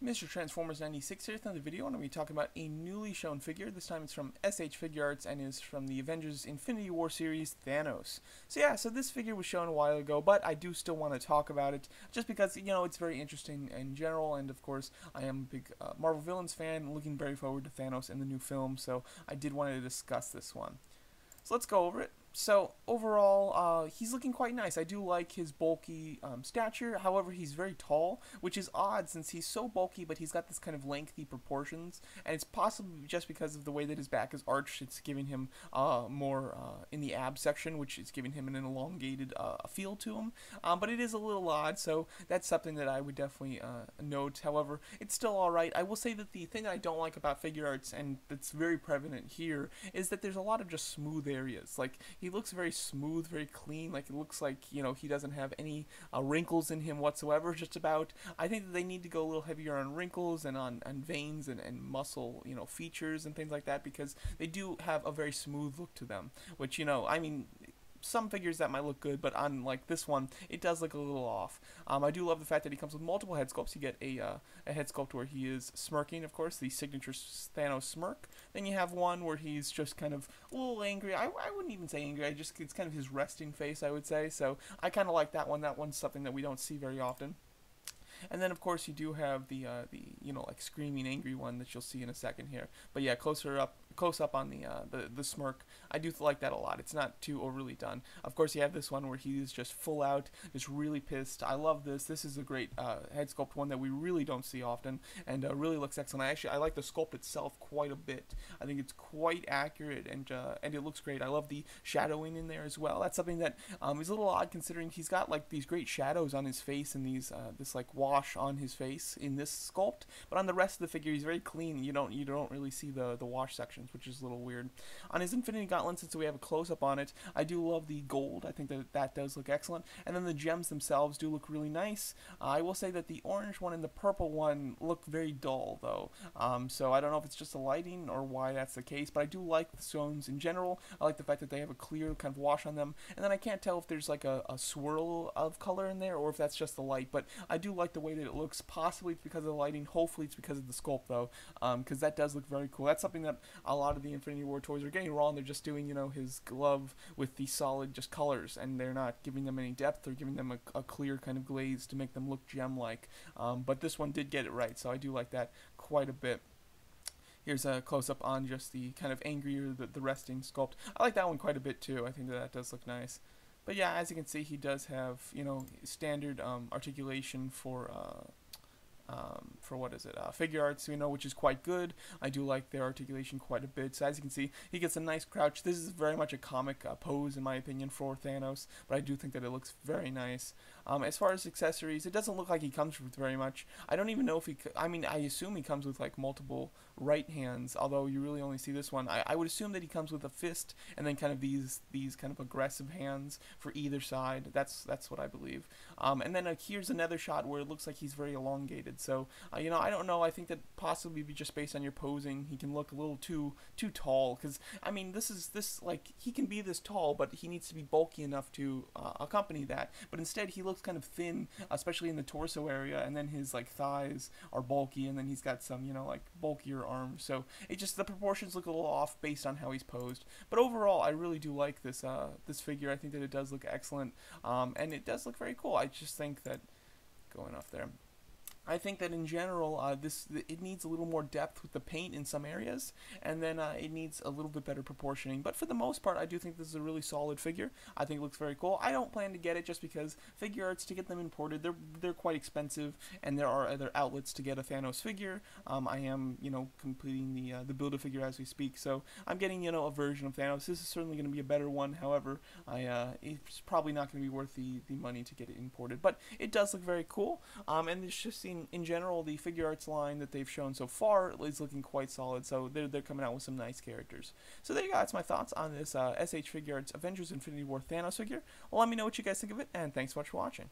Mr. Transformers 96 here. With another video, and I'm going to be talking about a newly shown figure. This time it's from s.h.figuarts and is from the Avengers Infinity War series, Thanos. So this figure was shown a while ago, but I do still want to talk about it just because, it's very interesting in general, and of course, I am a big Marvel Villains fan, looking very forward to Thanos in the new film, so I did want to discuss this one. So let's go over it. So overall, he's looking quite nice. I do like his bulky stature. However, he's very tall, which is odd since he's so bulky, but he's got this kind of lengthy proportions. And it's possibly just because of the way that his back is arched. It's giving him more in the ab section, which is giving him an elongated feel to him. But it is a little odd, so that's something that I would definitely note. However, it's still alright. I will say that the thing that I don't like about figure arts, and that's very prevalent here, is that there's a lot of just smooth areas. Like, he looks very smooth, very clean. Like, it looks like, he doesn't have any wrinkles in him whatsoever, just about. I think that they need to go a little heavier on wrinkles and on veins and muscle, features and things like that, because they do have a very smooth look to them, which, I mean, some figures that might look good, but on like this one, it does look a little off. I do love the fact that he comes with multiple head sculpts. You get a head sculpt where he is smirking, of course, the signature Thanos smirk. Then you have one where he's just kind of a little angry. I wouldn't even say angry. It's kind of his resting face, I would say. So I kind of like that one. That one's something that we don't see very often. And then of course you do have the like screaming angry one that you'll see in a second here. But yeah, close up on the smirk. I do like that a lot. It's not too overly done. Of course you have this one where he's just full out, just really pissed. I love this. This is a great head sculpt, one that we really don't see often, and really looks excellent. I like the sculpt itself quite a bit. I think it's quite accurate, and it looks great. I love the shadowing in there as well. That's something that is a little odd considering he's got like these great shadows on his face and these this like wash on his face in this sculpt, but on the rest of the figure he's very clean. You don't really see the wash sections, which is a little weird. On his Infinity Gauntlet, since we have a close-up on it, I do love the gold. I think that does look excellent, and then the gems themselves do look really nice. I will say that the orange one and the purple one look very dull though, so I don't know if it's just the lighting or why that's the case, but I do like the stones in general. I like the fact that they have a clear kind of wash on them, and then I can't tell if there's like a swirl of color in there or if that's just the light, but I do like the way that it looks. Possibly it's because of the lighting, hopefully it's because of the sculpt though, because that does look very cool. That's something that a lot of the Infinity War toys are getting wrong. They're just doing, his glove with the solid just colors, and they're not giving them any depth. They're giving them a clear kind of glaze to make them look gem-like, but this one did get it right, so I do like that quite a bit. Here's a close-up on just the kind of angrier, the resting sculpt. I like that one quite a bit too. I think that does look nice. But yeah, as you can see, he does have, standard articulation for what is it, figure arts, which is quite good. I do like their articulation quite a bit. So as you can see, he gets a nice crouch. This is very much a comic pose in my opinion for Thanos, but I do think that it looks very nice. As far as accessories, it doesn't look like he comes with very much. I don't even know if I assume he comes with like multiple right hands, although you really only see this one. I would assume that he comes with a fist and then kind of these kind of aggressive hands for either side. That's what I believe. And then here's another shot where it looks like he's very elongated. So I don't know. I think that possibly just based on your posing, he can look a little too tall. Because I mean, this like he can be this tall, but he needs to be bulky enough to accompany that. But instead, he looks kind of thin, especially in the torso area, and then his like thighs are bulky, and then he's got some like bulkier arms. So it just, the proportions look a little off based on how he's posed. But overall, I really do like this this figure. I think that it does look excellent, and it does look very cool. I just think that going off there. I think that in general, it needs a little more depth with the paint in some areas, and then it needs a little bit better proportioning. But for the most part, I do think this is a really solid figure. I think it looks very cool. I don't plan to get it just because figure arts, to get them imported, they're quite expensive, and there are other outlets to get a Thanos figure. I am completing the Build-A-Figure as we speak, so I'm getting a version of Thanos. This is certainly going to be a better one. However, it's probably not going to be worth the money to get it imported. But it does look very cool, and it's just in general, the figure arts line that they've shown so far is looking quite solid, so they're coming out with some nice characters. So there you go, that's my thoughts on this s.h.figuarts Avengers Infinity War Thanos figure. Well, let me know what you guys think of it, and thanks so much for watching.